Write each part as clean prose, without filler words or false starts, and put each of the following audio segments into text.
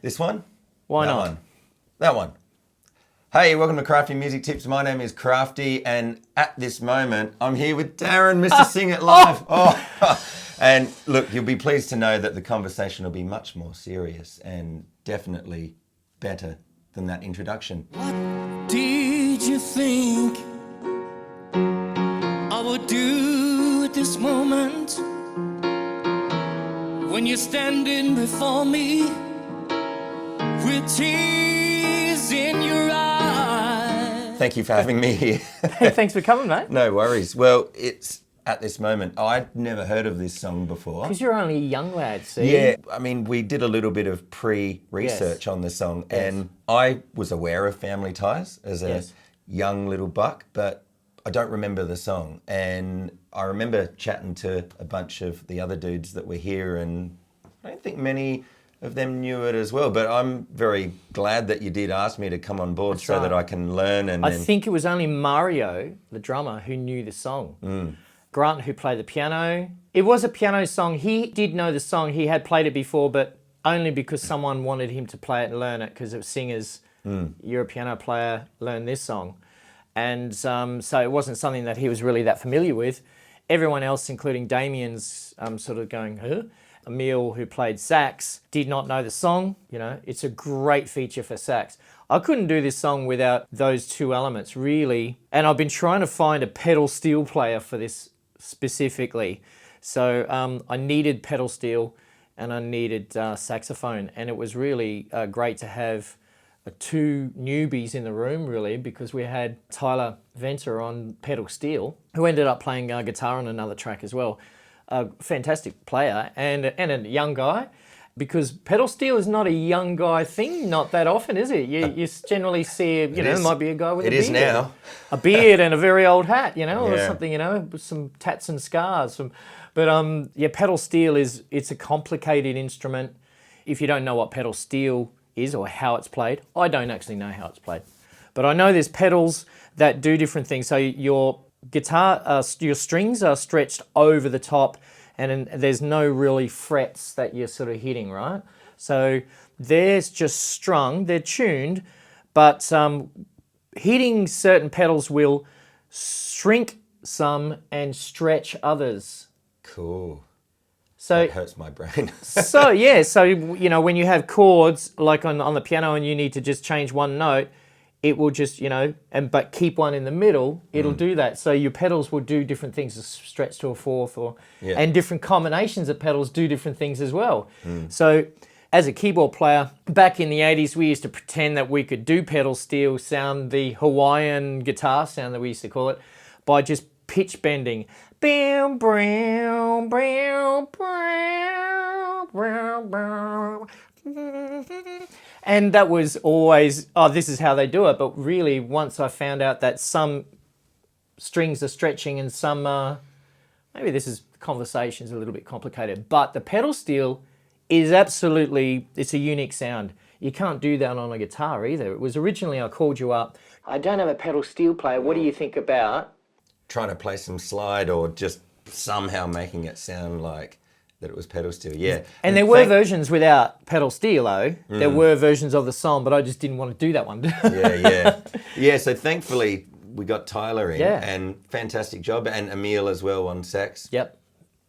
This one? Why that not? One. That one. Hey, welcome to Crafty Music Tips. My name is Crafty, and at this moment, I'm here with Darren, Mr. Sing It Live. And look, you'll be pleased to know that the conversation will be much more serious and definitely better than that introduction. What did you think I would do at this moment when you're standing before me with tears in your eyes? Thank you for having me here. Hey, thanks for coming, mate. No worries. Well, it's at this moment, I'd never heard of this song before. Because you're only a young lad, see? Yeah, I mean, we did a little bit of pre-research on the song, and I was aware of Family Ties as a young little buck, but I don't remember the song. And I remember chatting to a bunch of the other dudes that were here, and I don't think many of them knew it as well, but I'm very glad that you did ask me to come on board that I can learn. And I think it was only Mario, the drummer, who knew the song. Grant, who played the piano. It was a piano song. He did know the song. He had played it before, but only because someone wanted him to play it and learn it, because it was singers. You're a piano player, learn this song. And so it wasn't something that he was really that familiar with. Everyone else, including Damien's sort of going, huh? Emil, who played sax, did not know the song. You know, it's a great feature for sax. I couldn't do this song without those two elements, really. And I've been trying to find a pedal steel player for this specifically. So I needed pedal steel and I needed saxophone. And it was really great to have two newbies in the room, really, because we had Tyler Venter on pedal steel, who ended up playing guitar on another track as well. A fantastic player and a young guy, because pedal steel is not a young guy thing, not that often, is it? You generally see, there might be a guy with a beard. It is now. A beard and a very old hat, or something, with some tats and scars. But pedal steel it's a complicated instrument. If you don't know what pedal steel is or how it's played, I don't actually know how it's played. But I know there's pedals that do different things. So your guitar, your strings are stretched over the top, and there's no really frets that you're sort of hitting, right? So they're just strung, they're tuned, but hitting certain pedals will shrink some and stretch others. Cool. So that hurts my brain. so when you have chords like on the piano and you need to just change one note, it will just, but keep one in the middle, it'll do that. So your pedals will do different things, stretch to a fourth, and different combinations of pedals do different things as well. So as a keyboard player, back in the 80s, we used to pretend that we could do pedal steel sound, the Hawaiian guitar sound that we used to call it, by just pitch bending. And that was always, this is how they do it. But really, once I found out that some strings are stretching and some, maybe conversation's a little bit complicated, but the pedal steel is absolutely, it's a unique sound. You can't do that on a guitar either. It was originally, I called you up, I don't have a pedal steel player, what do you think about trying to play some slide or just somehow making it sound like that it was pedal steel, And there were versions without pedal steel, though. There were versions of the song, but I just didn't want to do that one. Yeah, so thankfully we got Tyler in, and fantastic job, and Emil as well on sax. Yep.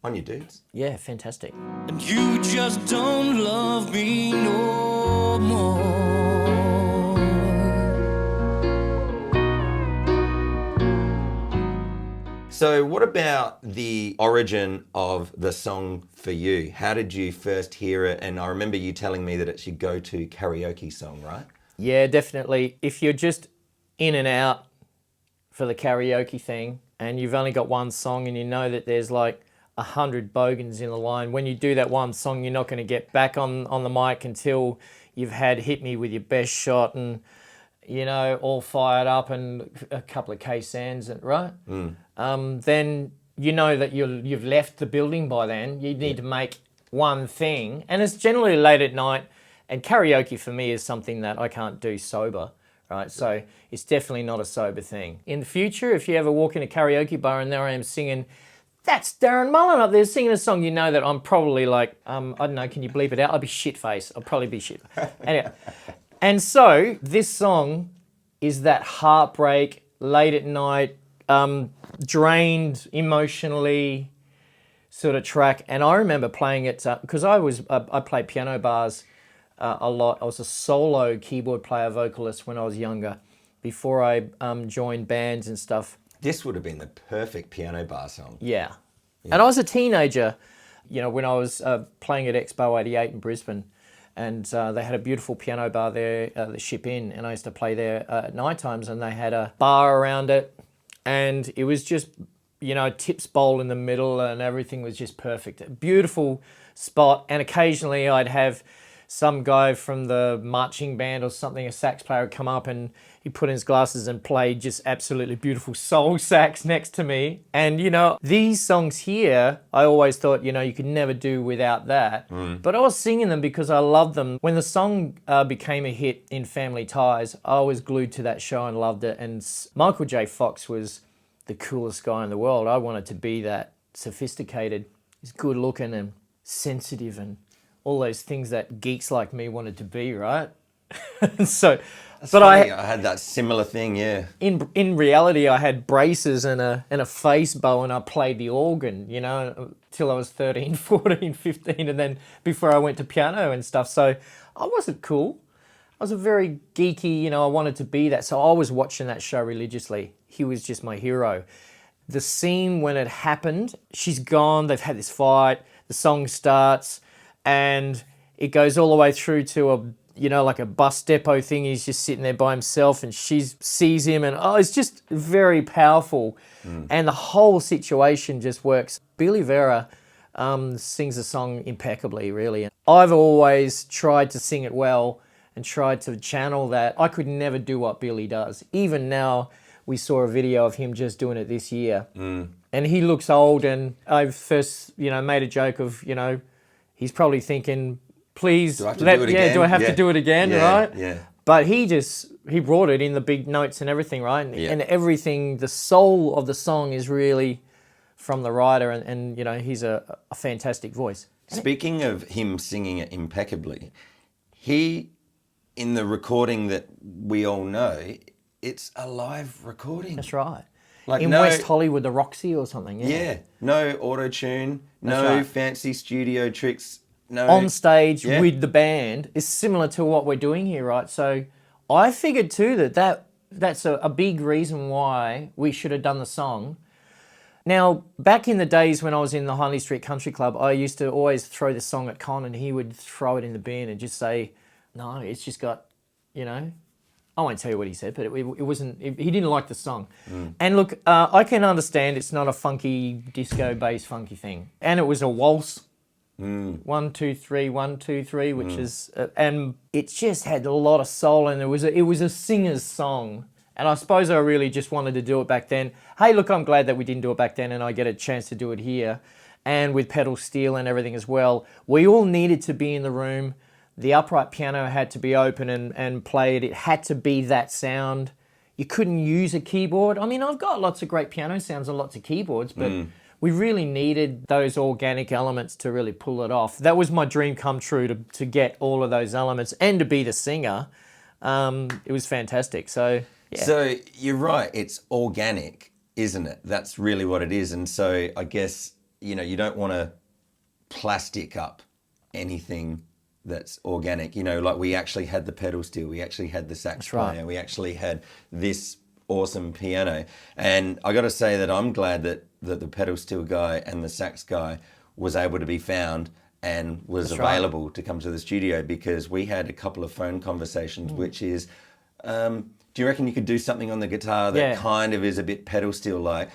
On your dudes. Yeah, fantastic. And you just don't love me no more. So what about the origin of the song for you? How did you first hear it? And I remember you telling me that it's your go-to karaoke song, right? Yeah, definitely. If you're just in and out for the karaoke thing and you've only got one song and you know that there's like 100 bogans in the line, when you do that one song, you're not going to get back on the mic until you've had Hit Me With Your Best Shot and, all fired up and a couple of K-Sands, right? Then you know that you've left the building by then. You need to make one thing. And it's generally late at night. And karaoke for me is something that I can't do sober, right? So it's definitely not a sober thing. In the future, if you ever walk in a karaoke bar and there I am singing that's Darren Mullan up there singing a song. You know that I'm probably like, I don't know, can you bleep it out? I'll be shit-faced. I'll probably be shit. Anyway. And so this song is that heartbreak, late at night, drained emotionally sort of track. And I remember playing it, because I played piano bars a lot. I was a solo keyboard player, vocalist when I was younger, before I joined bands and stuff. This would have been the perfect piano bar song. Yeah. And I was a teenager, you know, when I was playing at EXPO 88 in Brisbane, and they had a beautiful piano bar there, the Ship Inn, and I used to play there at night times, and they had a bar around it, and it was just, you know, Tips Bowl in the middle, and everything was just perfect. A beautiful spot, and occasionally I'd have some guy from the marching band or something, a sax player, would come up and he put in his glasses and played just absolutely beautiful soul sax next to me. And, you know, these songs here, I always thought, you know, you could never do without that. But I was singing them because I loved them. When the song became a hit in Family Ties, I was glued to that show and loved it. And Michael J. Fox was the coolest guy in the world. I wanted to be that sophisticated. He's good looking and sensitive and all those things that geeks like me wanted to be, right? So, That's but funny. I had that similar thing, yeah. in reality, I had braces and a face bow, and I played the organ, you know, till I was 13, 14, 15, and then before I went to piano and stuff. So I wasn't cool. I was a very geeky, you know, I wanted to be that. So I was watching that show religiously. He was just my hero. The scene when it happened, she's gone, they've had this fight, the song starts, and it goes all the way through to a, you know, like a bus depot thing. He's just sitting there by himself, and she sees him, and it's just very powerful. And the whole situation just works. Billy Vera sings the song impeccably, really. I've always tried to sing it well and tried to channel that. I could never do what Billy does. Even now, we saw a video of him just doing it this year. And he looks old, and I first, you know, made a joke of, you know, he's probably thinking, please, do I have to do it again? Do I have to do it again, right? Yeah. But he brought it in the big notes and everything, right? And everything, the soul of the song is really from the writer, and you know, he's a fantastic voice. Speaking of him singing it impeccably, he, in the recording that we all know, it's a live recording. That's right. Like in West Hollywood, the ROXY or something. Yeah. No auto-tune, no fancy studio tricks. No. On stage with the band is similar to what we're doing here, right? So I figured too that's a big reason why we should have done the song. Now, back in the days when I was in the Harley Street Country Club, I used to always throw the song at Con, and he would throw it in the bin and just say, no, it's just got, you know, I won't tell you what he said, but it wasn't, he didn't like the song. And look, I can understand it's not a funky, disco-based funky thing. And it was a waltz. 1, 2, 3, 1, 2, 3, which is, and it just had a lot of soul, and it was a singer's song. And I suppose I really just wanted to do it back then. Hey, look, I'm glad that we didn't do it back then, and I get a chance to do it here. And with pedal steel and everything as well. We all needed to be in the room. The upright piano had to be open and played. It had to be that sound. You couldn't use a keyboard. I mean, I've got lots of great piano sounds and lots of keyboards, but we really needed those organic elements to really pull it off. That was my dream come true, to get all of those elements and to be the singer. It was fantastic. So, yeah. So you're right, it's organic, isn't it? That's really what it is. And so I guess, you know, you don't want to plastic up anything that's organic. You know, like we actually had the pedal steel, we actually had the sax player, we actually had this awesome piano. And I got to say that I'm glad that the pedal steel guy and the sax guy was able to be found and was available to come to the studio, because we had a couple of phone conversations, which is, do you reckon you could do something on the guitar that kind of is a bit pedal steel like?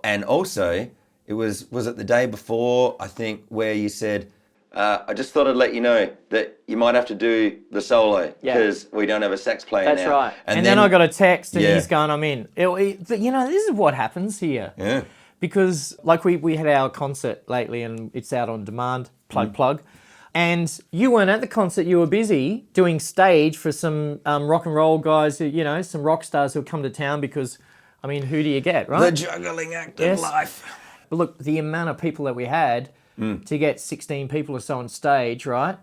And also, it was it the day before, I think, where you said, I just thought I'd let you know that you might have to do the solo because we don't have a sax player now. That's right. And then I got a text and he's going, I'm in. But, you know, this is what happens here. Yeah. Because, like, we had our concert lately, and it's out on demand, plug. And you weren't at the concert, you were busy doing stage for some rock and roll guys, who, you know, some rock stars who come to town because, I mean, who do you get, right? The juggling act of life. But look, the amount of people that we had to get 16 people or so on stage, right,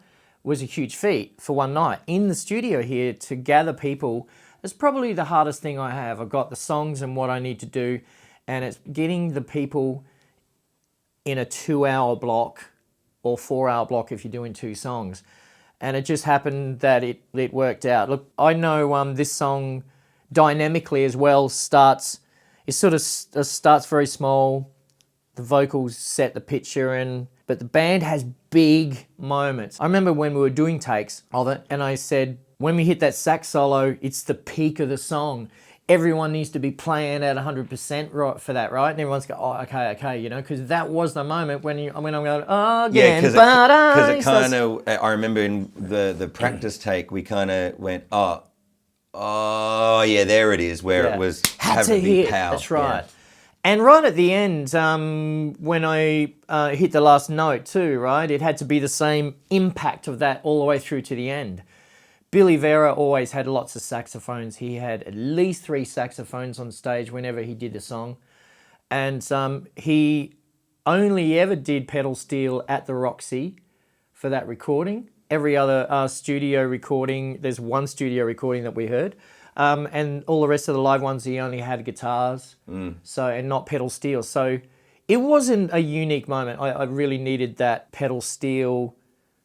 was a huge feat for one night. In the studio here, to gather people, is probably the hardest thing I have. I've got the songs and what I need to do, and it's getting the people in a 2-hour block or 4-hour block if you're doing 2 songs. And it just happened that it worked out. Look, I know this song dynamically as well starts very small. The vocals set the picture, but the band has big moments. I remember when we were doing takes of it, and I said, when we hit that sax solo, it's the peak of the song. Everyone needs to be playing at 100% right for that, right? And everyone's go, oh, okay, you know, because that was the moment when I'm going, oh, again, because it kind of, I remember in the practice take, we kind of went, oh, yeah, there it is, where it was had to hit. Pow. That's right. Yeah. And right at the end, when I hit the last note too, right, it had to be the same impact of that all the way through to the end. Billy Vera always had lots of saxophones. He had at least 3 saxophones on stage whenever he did a song. And he only ever did pedal steel at the ROXY for that recording. Every other studio recording, there's one studio recording that we heard. And all the rest of the live ones, he only had guitars, and not pedal steel. So it wasn't a unique moment. I really needed that pedal steel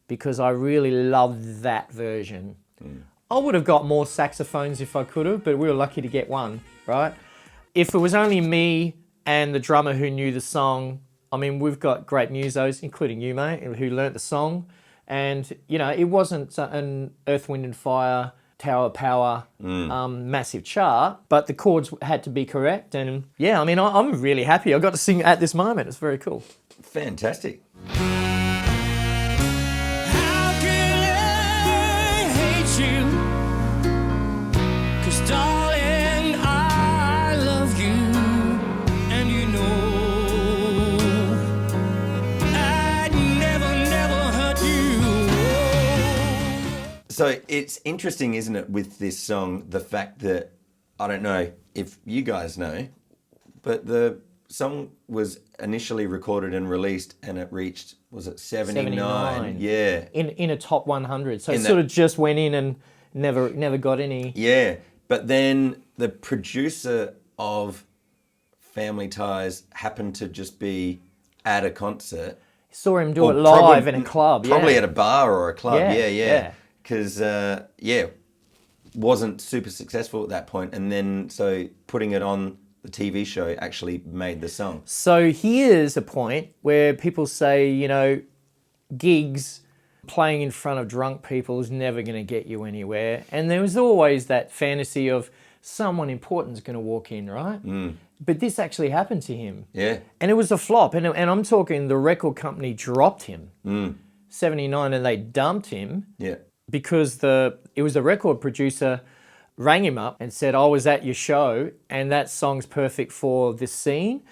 because I really loved that version. I would have got more saxophones if I could have, but we were lucky to get one, right? If it was only me and the drummer who knew the song, I mean, we've got great musos, including you, mate, who learnt the song. And, you know, it wasn't an Earth, Wind and Fire, Tower of Power, massive chart, but the chords had to be correct. And yeah, I mean, I'm really happy. I got to sing at this moment. It's very cool. Fantastic. How can I hate you? 'Cause darling, I love you, and you know I'd never hurt you. So it's interesting, isn't it, with this song, the fact that, I don't know if you guys know, but the song was initially recorded and released and it reached, was it 79? Yeah. In a top 100. So it sort of just went in and never got any. Yeah. But then the producer of Family Ties happened to just be at a concert. Saw him do it live in a club. Probably at a bar or a club. Yeah, Yeah. Because, wasn't super successful at that point. And then, so putting it on the TV show actually made the song. So here's a point where people say, you know, gigs, playing in front of drunk people is never going to get you anywhere. And there was always that fantasy of someone important is going to walk in, right? But this actually happened to him. Yeah. And it was a flop. And I'm talking the record company dropped him. 79, and they dumped him. Yeah. Because it was the record producer rang him up and said, I was at your show and that song's perfect for this scene.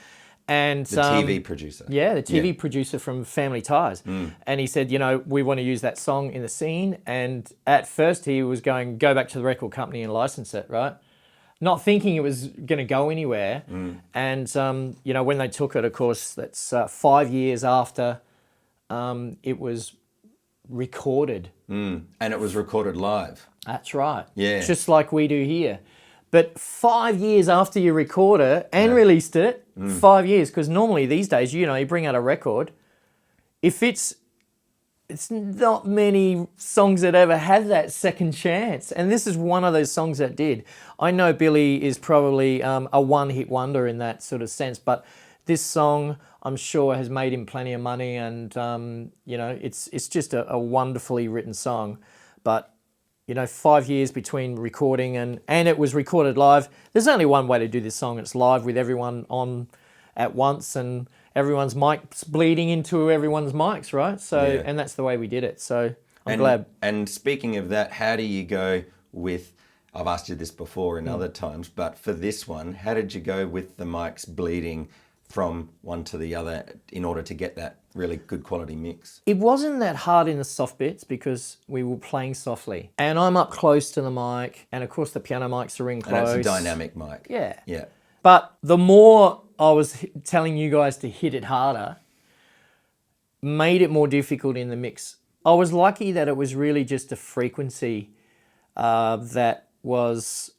And the TV producer. Yeah, the TV producer from Family Ties. And he said, you know, we want to use that song in the scene. And at first he was going, go back to the record company and license it, right? Not thinking it was going to go anywhere. And, you know, when they took it, of course, that's 5 years after it was recorded. And it was recorded live. That's right. Yeah. Just like we do here. But 5 years after you record it and released it, 5 years, because normally these days, you know, you bring out a record, if it's not many songs that ever have that second chance. And this is one of those songs that did. I know Billy is probably a one-hit wonder in that sort of sense, but this song, I'm sure, has made him plenty of money, and you know, it's just a wonderfully written song. But you know, 5 years between recording and it was recorded live. There's only one way to do this song. It's live with everyone on at once, and everyone's mics bleeding into everyone's mics, right? So, and that's the way we did it. So I'm glad. And speaking of that, how do you go with? I've asked you this before in other times, but for this one, how did you go with the mics bleeding from one to the other in order to get that really good quality mix? It wasn't that hard in the soft bits because we were playing softly. And I'm up close to the mic, and of course the piano mics are in close. And it's a dynamic mic. Yeah. Yeah. But the more I was telling you guys to hit it harder, made it more difficult in the mix. I was lucky that it was really just a frequency that was,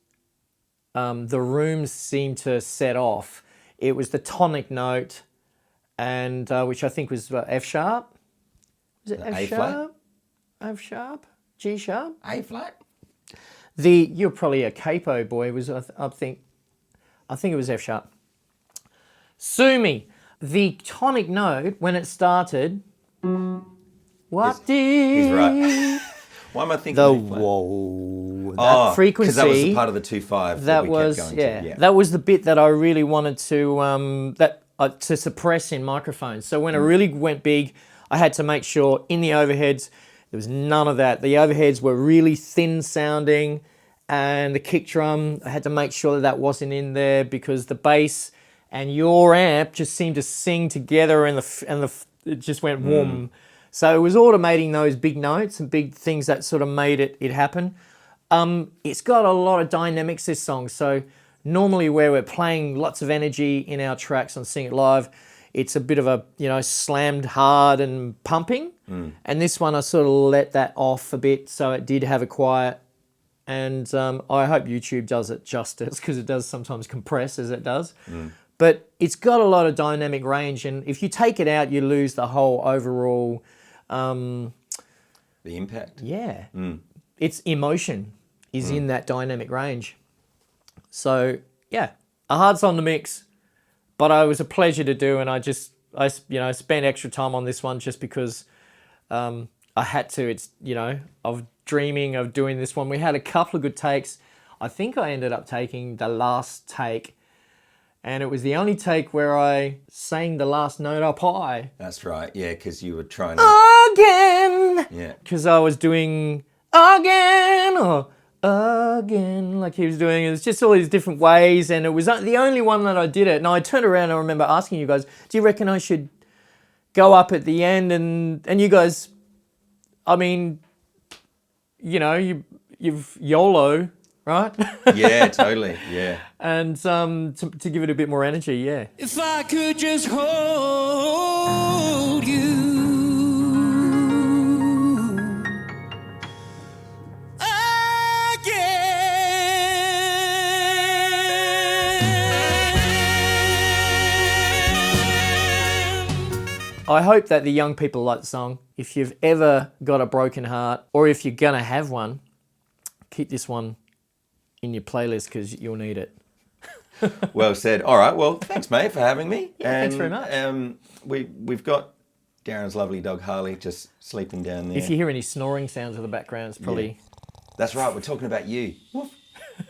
the rooms seemed to set off. It was the tonic note, and which I think was F sharp. Was it F A sharp? flat? F sharp? G sharp? A flat? You're probably a capo boy. I think it was F sharp. Sue me. The tonic note when it started. What did? He's right. Why am I thinking The A flat? whoa. That frequency. Because that was the part of the 2/5 that we kept going to. Yeah. That was the bit that I really wanted to suppress in microphones. So when it really went big, I had to make sure in the overheads there was none of that. The overheads were really thin sounding, and the kick drum, I had to make sure that that wasn't in there because the bass and your amp just seemed to sing together, and it just went warm. So it was automating those big notes and big things that sort of made it happen. It's got a lot of dynamics, this song. So normally where we're playing lots of energy in our tracks on Sing It Live, it's a bit of a, slammed hard and pumping. And this one I sort of let that off a bit, so it did have a quiet. And I hope YouTube does it justice, because it does sometimes compress as it does. But it's got a lot of dynamic range, and if you take it out, you lose the whole overall... the impact. Yeah. Its emotion is in that dynamic range. So, yeah, a hard song to mix, but it was a pleasure to do, and I spent extra time on this one just because I had to. It's, of dreaming of doing this one. We had a couple of good takes. I think I ended up taking the last take, and it was the only take where I sang the last note up high. That's right, yeah, because you were trying to... Again! Yeah. Because I was doing again or again, like he was doing. It was just all these different ways, and it was the only one that I did it. And I turned around and I remember asking you guys, do you reckon I should go up at the end? And you guys, I mean, you've YOLO, right? Yeah, totally, yeah. And to give it a bit more energy, yeah. If I could just hold you I hope that the young people like the song. If you've ever got a broken heart, or if you're going to have one, keep this one in your playlist because you'll need it. Well said. All right, well, thanks, mate, for having me. Yeah, thanks very much. We've got Darren's lovely dog, Harley, just sleeping down there. If you hear any snoring sounds in the background, it's probably... Yeah. That's right, we're talking about you.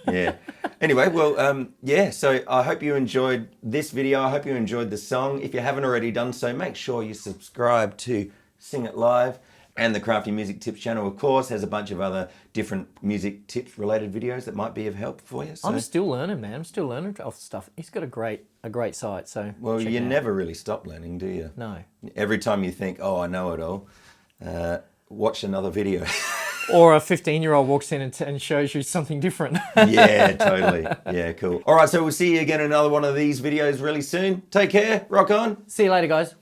Yeah. Anyway, well, so I hope you enjoyed this video. I hope you enjoyed the song. If you haven't already done so, make sure you subscribe to Sing It Live, and the Crafty Music Tips channel, of course, has a bunch of other different music tips related videos that might be of help for you. So. I'm still learning, man. I'm still learning off stuff. He's got a great site, so... Well, you never really stop learning, do you? No. Every time you think, oh, I know it all, watch another video. Or a 15-year-old walks in and shows you something different. Yeah, totally. Yeah, cool. All right, so we'll see you again in another one of these videos really soon. Take care. Rock on. See you later, guys.